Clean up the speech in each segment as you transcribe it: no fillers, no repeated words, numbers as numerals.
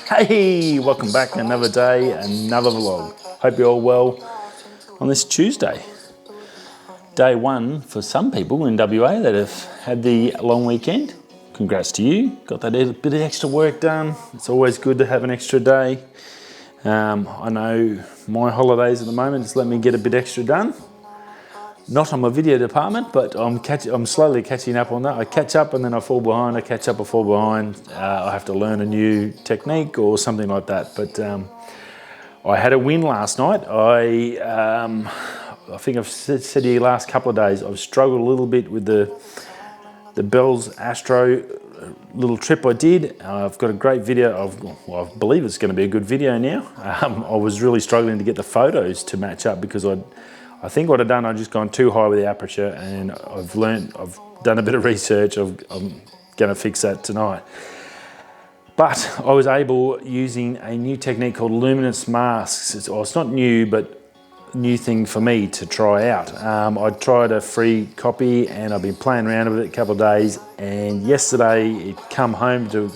Hey, welcome back. Another day, another vlog. Hope you're all well on this Tuesday. Day one for some people in WA that have had the long weekend. Congrats to you. Got that bit of extra work done. It's always good to have an extra day. I know my holidays at the moment just let me get a bit extra done. Not on my video department, but I'm slowly catching up on that. I catch up and then I fall behind. I catch up, I fall behind. I have to learn a new technique or something like that. But I had a win last night. I think I've said to you last couple of days, I've struggled a little bit with the Bell's Astro little trip I did. I've got a great video. I believe it's going to be a good video now. I was really struggling to get the photos to match up because I think what I've done, I've just gone too high with the aperture, and I've done a bit of research. I'm going to fix that tonight. But I was able, using a new technique called luminance masks. It's not new, but a new thing for me to try out. I tried a free copy and I've been playing around with it a couple of days, and yesterday it come home to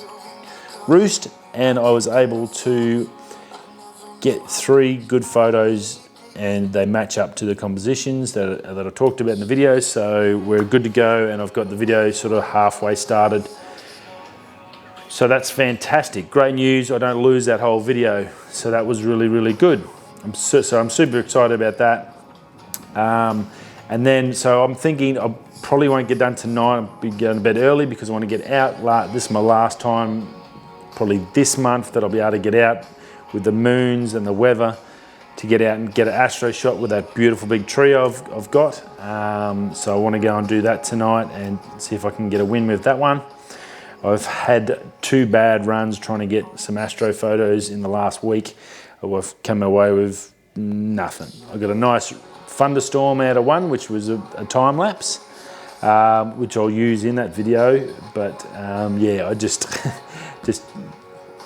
roost and I was able to get 3 good photos and they match up to the compositions that I talked about in the video, so we're good to go, and I've got the video sort of halfway started. So that's fantastic, great news. I don't lose that whole video, so that was really, really good. So I'm super excited about that. And then, so I'm thinking I probably won't get done tonight. I'll be going to bed early because I want to get out. This is my last time, probably this month, that I'll be able to get out with the moons and the weather, to get out and get an astro shot with that beautiful big tree I've got. So I want to go and do that tonight and see if I can get a win with that one. I've had 2 bad runs trying to get some astro photos in the last week. I've come away with nothing. I got a nice thunderstorm out of one, which was a time lapse, which I'll use in that video. But yeah, I just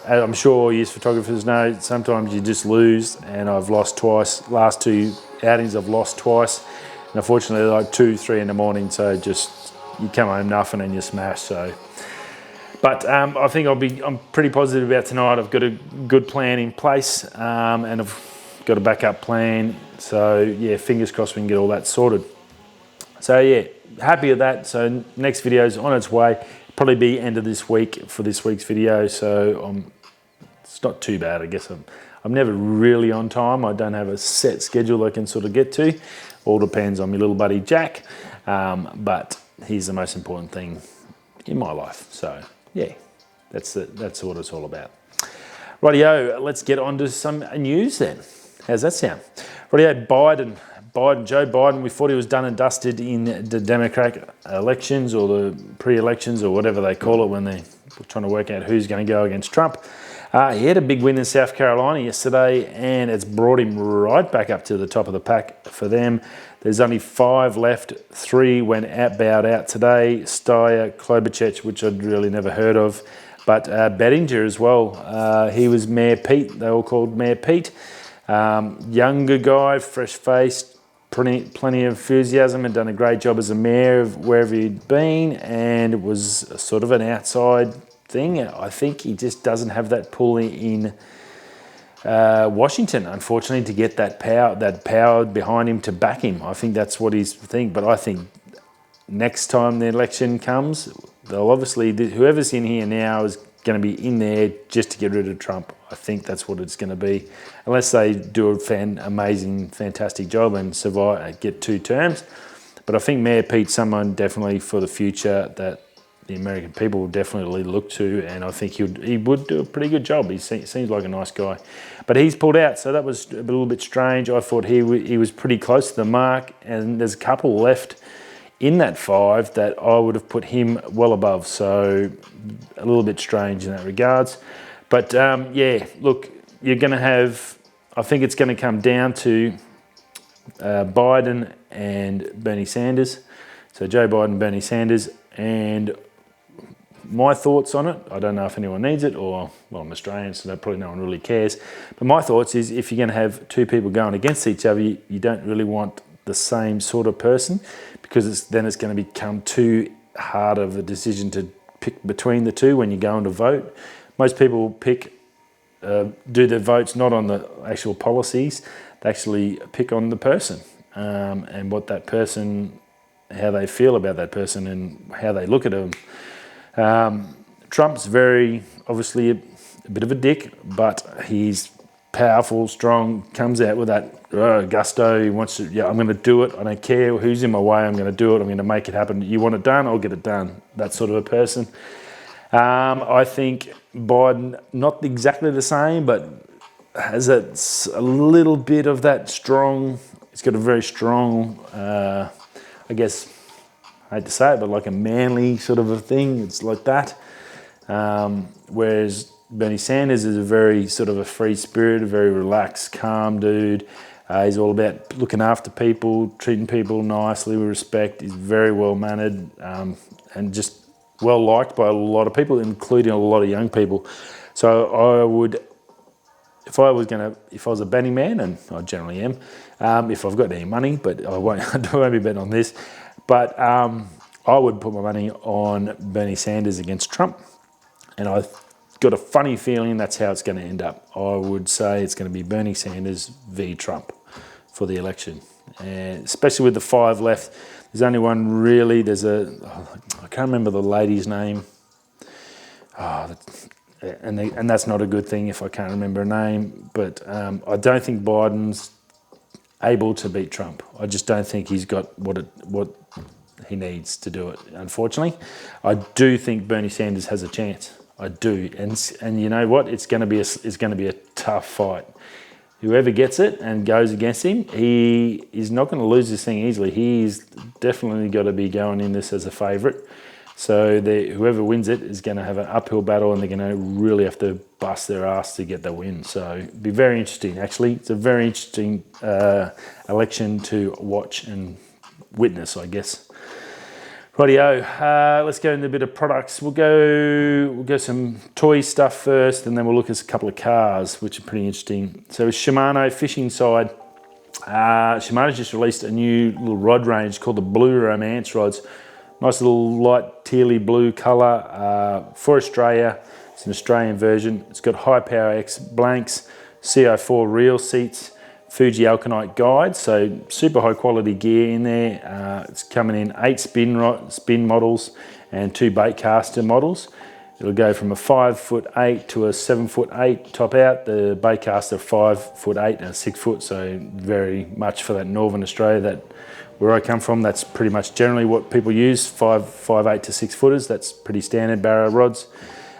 I'm sure all you photographers know, sometimes you just lose, and I've lost twice. Last 2 outings I've lost twice, and unfortunately like 2, 3 in the morning, so just you come home nothing and you smash. So, but I think I'm pretty positive about tonight. I've got a good plan in place, and I've got a backup plan. So yeah, fingers crossed we can get all that sorted. So yeah, happy with that. So next video's on its way. Probably be end of this week for this week's video, so it's not too bad. I guess I'm never really on time. I don't have a set schedule I can sort of get to. All depends on my little buddy Jack, but he's the most important thing in my life. So yeah, that's what it's all about. Rightio, let's get on to some news then. How's that sound? Rightio, Joe Biden, we thought he was done and dusted in the Democratic elections, or the pre-elections, or whatever they call it when they're trying to work out who's going to go against Trump. He had a big win in South Carolina yesterday, and it's brought him right back up to the top of the pack for them. There's only 5 left. 3 bowed out today. Steyer, Klobuchar, which I'd really never heard of, but Bettinger as well. He was Mayor Pete. They all called Mayor Pete. Younger guy, fresh-faced, plenty of enthusiasm, and done a great job as a mayor of wherever he'd been, and it was sort of an outside thing. I think he just doesn't have that pull in Washington, unfortunately, to get that power behind him to back him. I think that's what he's thinking. But I think next time the election comes, they'll obviously, whoever's in here now is going to be in there just to get rid of Trump. I think that's what it's going to be, unless they do amazing, fantastic job and survive, get 2 terms. But I think Mayor Pete's someone definitely for the future that the American people will definitely look to, and I think he would do a pretty good job. He seems like a nice guy. But he's pulled out, so that was a little bit strange. I thought he was pretty close to the mark, and there's a couple left in that 5 that I would have put him well above, so a little bit strange in that regards. But yeah, look, you're going to have, I think it's going to come down to Biden and Bernie Sanders. So Joe Biden, Bernie Sanders, and my thoughts on it, I don't know if anyone needs it, or, well, I'm Australian, so probably no one really cares. But my thoughts is, if you're going to have 2 people going against each other, you don't really want the same sort of person, because then it's going to become too hard of a decision to pick between the two when you're going to vote. Most people do their votes not on the actual policies, they actually pick on the person and what that person, how they feel about that person and how they look at them. Trump's very obviously a bit of a dick, but he's powerful, strong, comes out with that gusto. He wants to, yeah, I'm going to do it. I don't care who's in my way. I'm going to do it. I'm going to make it happen. You want it done? I'll get it done. That sort of a person. I think Biden, not exactly the same, but has a little bit of that strong. He's got a very strong, I guess, I hate to say it, but like a manly sort of a thing. It's like that. Whereas Bernie Sanders is a very sort of a free spirit, a very relaxed, calm dude. He's all about looking after people, treating people nicely with respect. He's very well mannered and just well liked by a lot of people, including a lot of young people. So I would, if I was a betting man, and I generally am, if I've got any money, but I won't be betting on this, but I would put my money on Bernie Sanders against Trump. And I've got a funny feeling that's how it's going to end up. I would say it's going to be Bernie Sanders v. Trump for the election. And especially with the 5 left, there's only one really. I can't remember the lady's name. And that's not a good thing if I can't remember her name. But I don't think Biden's able to beat Trump. I just don't think he's got what he needs to do it, unfortunately. I do think Bernie Sanders has a chance. I do, and you know what? It's going to be a tough fight. Whoever gets it and goes against him, he is not going to lose this thing easily. He's definitely got to be going in this as a favourite. So whoever wins it is going to have an uphill battle, and they're going to really have to bust their ass to get the win. So it'll be very interesting. Actually, it's a very interesting election to watch and witness, I guess. Rightio, let's go into a bit of products. We'll go some toy stuff first, and then we'll look at a couple of cars, which are pretty interesting. So Shimano fishing side, Shimano's just released a new little rod range called the Blue Romance rods. Nice little light tealy blue colour for Australia. It's an Australian version. It's got high power X blanks, CO4 reel seats, Fuji Alkanite guide, so super high quality gear in there. It's coming in 8 spin models and 2 bait caster models. It'll go from a 5'8" to a 7'8" top out. The bait caster 5'8" and 6 foot, so very much for that northern Australia, where I come from, that's pretty much generally what people use, 5'8" to 6 footers. That's pretty standard barrow rods.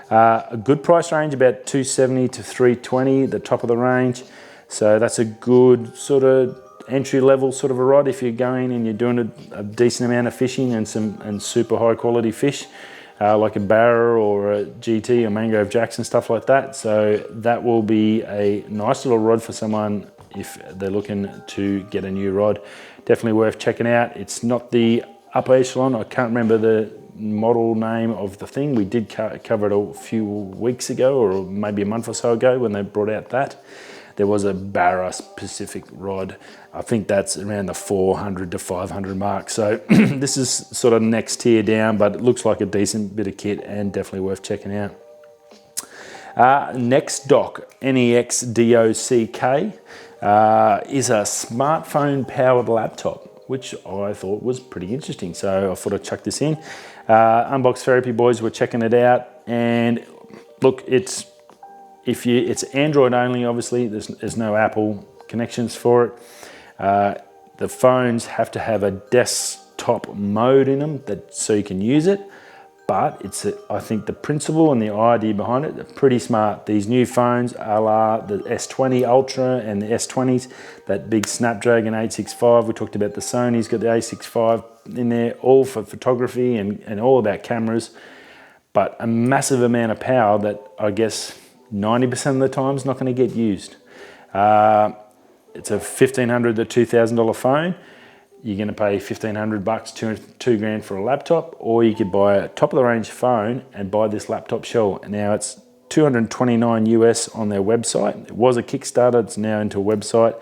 A good price range, about $270 to $320, the top of the range. So that's a good sort of entry level sort of a rod if you're going and you're doing a decent amount of fishing and super high quality fish, like a barra or a GT or mangrove jacks and stuff like that. So that will be a nice little rod for someone if they're looking to get a new rod. Definitely worth checking out. It's not the upper echelon. I can't remember the model name of the thing. We did cover it a few weeks ago, or maybe a month or so ago when they brought out that. There was a Barra specific rod. I think that's around the 400 to 500 mark. So this is sort of next tier down, but it looks like a decent bit of kit and definitely worth checking out. Nexdock, Nexdock, is a smartphone powered laptop, which I thought was pretty interesting. So I thought I'd chuck this in. Unbox Therapy boys were checking it out, and look, it's Android only, obviously. There's no Apple connections for it. The phones have to have a desktop mode in them so you can use it. But I think the principle and the idea behind it are pretty smart. These new phones, a la the S20 Ultra and the S20s, that big Snapdragon 865. We talked about the Sony's got the A65 in there, all for photography and all about cameras. But a massive amount of power that I guess 90% of the time is not going to get used. It's a $1,500 to $2,000 phone. You're going to pay $1,500, two grand for a laptop, or you could buy a top of the range phone and buy this laptop shell. Now it's $229 US on their website. It was a Kickstarter, it's now into a website.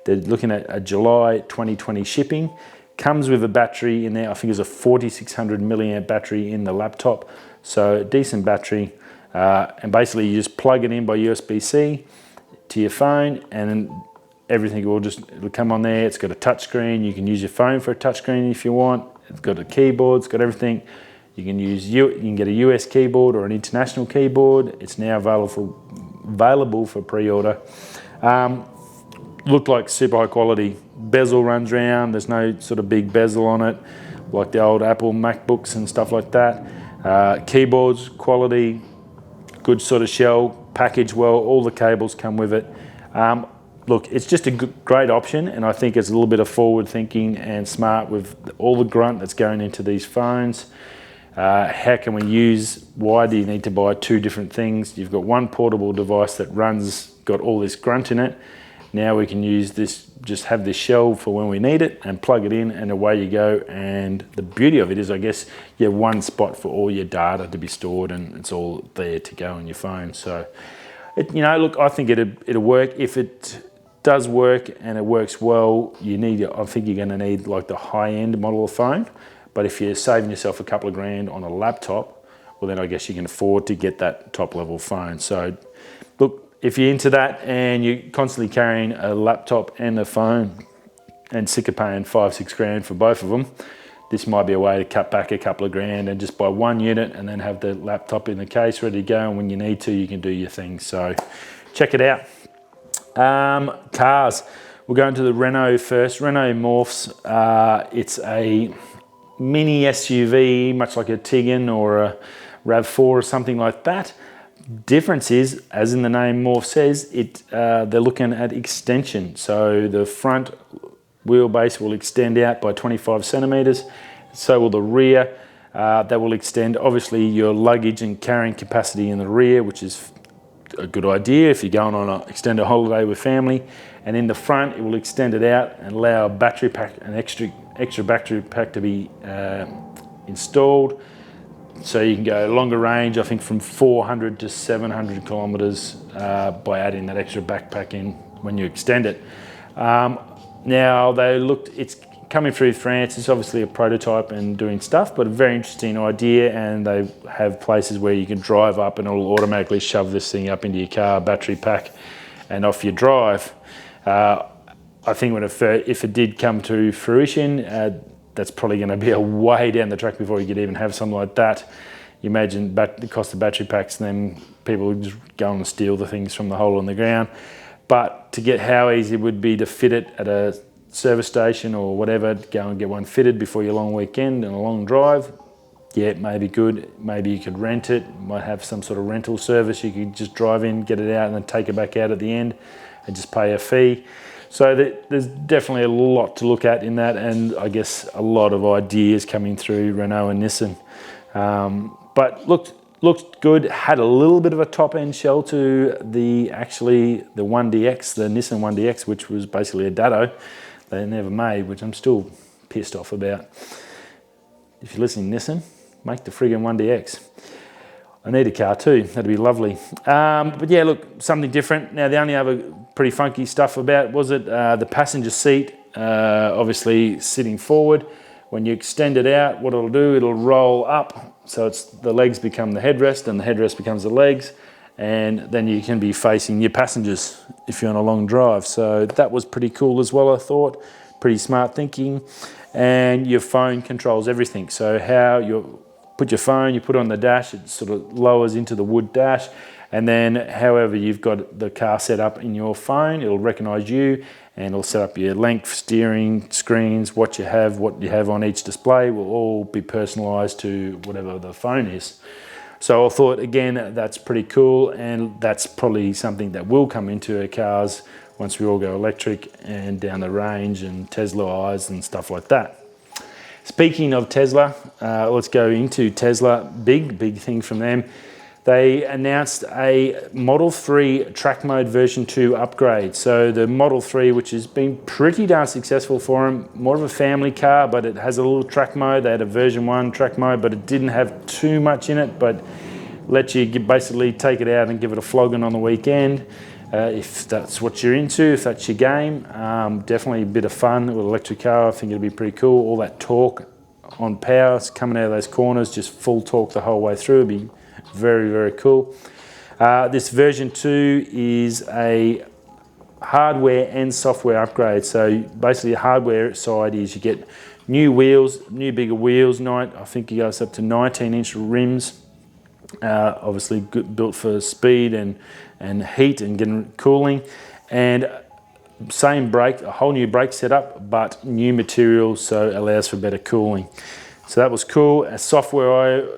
They're looking at a July 2020 shipping. Comes with a battery in there. I think it's a 4600 milliamp battery in the laptop. So decent battery, and basically you just plug it in by USB-C to your phone, and then everything it'll come on there. It's got a touch screen. You can use your phone for a touch screen if you want. It's got a keyboard. It's got everything. You can get a US keyboard or an international keyboard. It's now available for pre-order. Looked like super high quality. Bezel runs round. There's no sort of big bezel on it, like the old Apple MacBooks and stuff like that. Keyboards quality, good sort of shell, packaged well. All the cables come with it. Look, it's just a great option, and I think it's a little bit of forward thinking and smart with all the grunt that's going into these phones. How can we why do you need to buy two different things? You've got one portable device that got all this grunt in it. Now we can use this, just have this shell for when we need it and plug it in, and away you go. And the beauty of it is, I guess, you have one spot for all your data to be stored, and it's all there to go on your phone. So, look, I think it'll work. If it does work and it works well, I think you're going to need like the high-end model of phone. But if you're saving yourself a couple of grand on a laptop, well, then I guess you can afford to get that top-level phone. So, look, if you're into that and you're constantly carrying a laptop and a phone and sick of paying 5-6 grand for both of them, this might be a way to cut back a couple of grand and just buy one unit and then have the laptop in the case ready to go. And when you need to, you can do your thing. So check it out. Cars. We're going to the Renault first. Renault Morphz. It's a mini SUV, much like a Tiggan or a RAV4 or something like that. Difference is, as in the name Morphz says, they're looking at extension. So the front wheelbase will extend out by 25 centimeters. So will the rear. That will extend, obviously, your luggage and carrying capacity in the rear, which is a good idea if you're going on an extended holiday with family. And in the front, it will extend it out and allow an extra battery pack to be installed. So you can go longer range, I think from 400 to 700 kilometers by adding that extra backpack in when you extend it. Now it's coming through France. It's obviously a prototype and doing stuff, but a very interesting idea. And they have places where you can drive up and it'll automatically shove this thing up into your car, battery pack, and off you drive. I think if it did come to fruition, that's probably going to be a way down the track before you could even have something like that. You imagine the cost of battery packs, and then people would just go and steal the things from the hole in the ground. But to get how easy it would be to fit it at a service station or whatever, go and get one fitted before your long weekend and a long drive, yeah, it may be good. Maybe you could rent it, might have some sort of rental service. You could just drive in, get it out, and then take it back out at the end and just pay a fee. So there's definitely a lot to look at in that, and I guess a lot of ideas coming through Renault and Nissan. But looked good. Had a little bit of a top-end shell to the 1DX, the Nissan 1DX, which was basically a Dado they never made, which I'm still pissed off about. If you're listening, Nissan, make the friggin' 1DX. I need a car too, that'd be lovely. But yeah, look, something different. Now, the only other pretty funky stuff about was the passenger seat, obviously sitting forward. When you extend it out, what it'll do, it'll roll up. So the legs become the headrest and the headrest becomes the legs. And then you can be facing your passengers if you're on a long drive. So that was pretty cool as well, I thought. Pretty smart thinking. And your phone controls everything. So how you put your phone, you put it on the dash, it sort of lowers into the wood dash, and then however you've got the car set up in your phone, it'll recognise you and it'll set up your length, steering, screens, what you have on each display will all be personalised to whatever the phone is. So I thought, again, that's pretty cool, and that's probably something that will come into our cars once we all go electric and down the range and Tesla eyes and stuff like that. Speaking of Tesla, let's go into Tesla. Big thing from them. They announced a Model 3 Track Mode version 2 upgrade. So the Model 3, which has been pretty darn successful for them, more of a family car, but it has a little track mode. They had a version 1 track mode, but it didn't have too much in it, but let you basically take it out and give it a flogging on the weekend. If that's what you're into, if that's your game, definitely a bit of fun with an electric car. I think it'll be pretty cool. All that torque on power, it's coming out of those corners, just full torque the whole way through. It'd be very, very cool. This version 2 is a hardware and software upgrade. So basically the hardware side is you get new wheels, new bigger wheels, I think it goes up to 19-inch rims, obviously built for speed and heat and getting cooling, and same brake, a whole new brake setup, but new materials, so it allows for better cooling. So that was cool. Software-wise,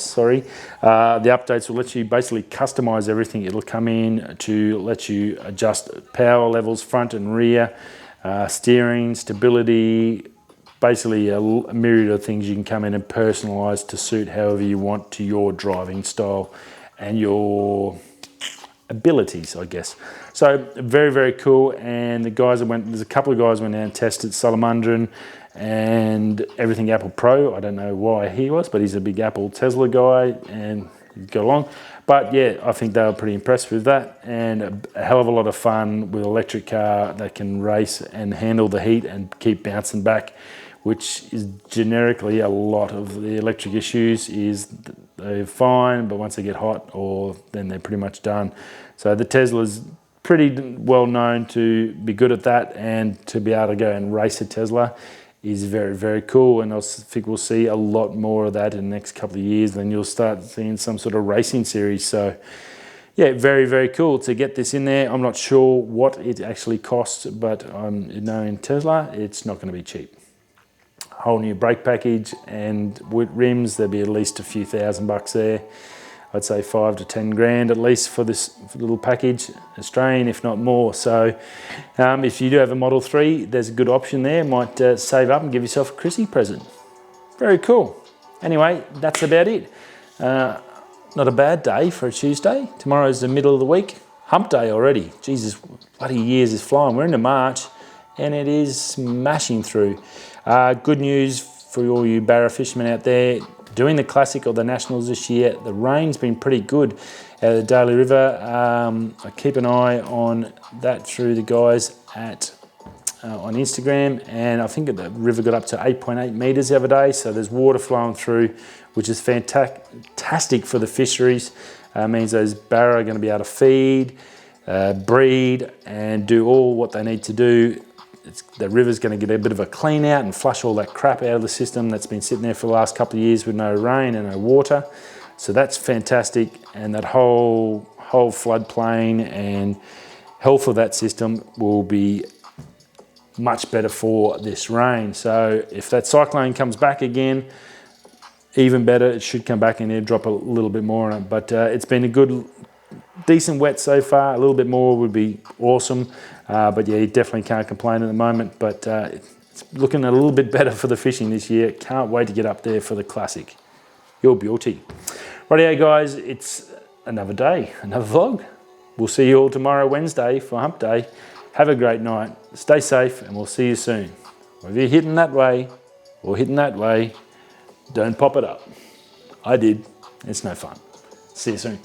sorry, the updates will let you basically customize everything. It'll come in to let you adjust power levels, front and rear, steering, stability, basically a myriad of things you can come in and personalize to suit however you want to your driving style and your abilities, I guess. So very, very cool. And the guys that there's a couple of guys went down and tested Salamandrin and Everything Apple Pro. I don't know why he was, but he's a big Apple Tesla guy and he got along. But yeah, I think they were pretty impressed with that, and a hell of a lot of fun with an electric car that can race and handle the heat and keep bouncing back, which is generically a lot of the electric issues. Is they're fine, but once they get hot, then they're pretty much done. So the Tesla's pretty well known to be good at that, and to be able to go and race a Tesla is very, very cool. And I think we'll see a lot more of that in the next couple of years. Then you'll start seeing some sort of racing series. So yeah, very, very cool to get this in there. I'm not sure what it actually costs, but knowing Tesla, it's not going to be cheap. Whole new brake package, and with rims, there'll be at least a few $1,000 there. I'd say 5 to 10 grand at least for this little package, Australian, if not more. So if you do have a Model 3, there's a good option there. Might save up and give yourself a Chrissy present. Very cool. Anyway, that's about it. Not a bad day for a Tuesday. Tomorrow's the middle of the week. Hump day already. Jesus, bloody years is flying. We're into March and it is smashing through. Good news for all you barra fishermen out there. Doing the Classic or the Nationals this year, the rain's been pretty good out of the Daly River. I keep an eye on that through the guys on Instagram, and I think the river got up to 8.8 metres the other day, so there's water flowing through, which is fantastic for the fisheries. Means those barra are going to be able to feed, breed, and do all what they need to do. The river's going to get a bit of a clean out and flush all that crap out of the system that's been sitting there for the last couple of years with no rain and no water. So that's fantastic, and that whole floodplain and health of that system will be much better for this rain. So if that cyclone comes back again, even better. It should come back in there, drop a little bit more on it. But it's been a good, decent wet so far. A little bit more would be awesome. But yeah, you definitely can't complain at the moment. But it's looking a little bit better for the fishing this year. Can't wait to get up there for the Classic. Your beauty. Rightio guys, it's another day, another vlog. We'll see you all tomorrow, Wednesday, for Hump Day. Have a great night. Stay safe, and we'll see you soon. If you're hitting that way or hitting that way, don't pop it up. I did. It's no fun. See you soon.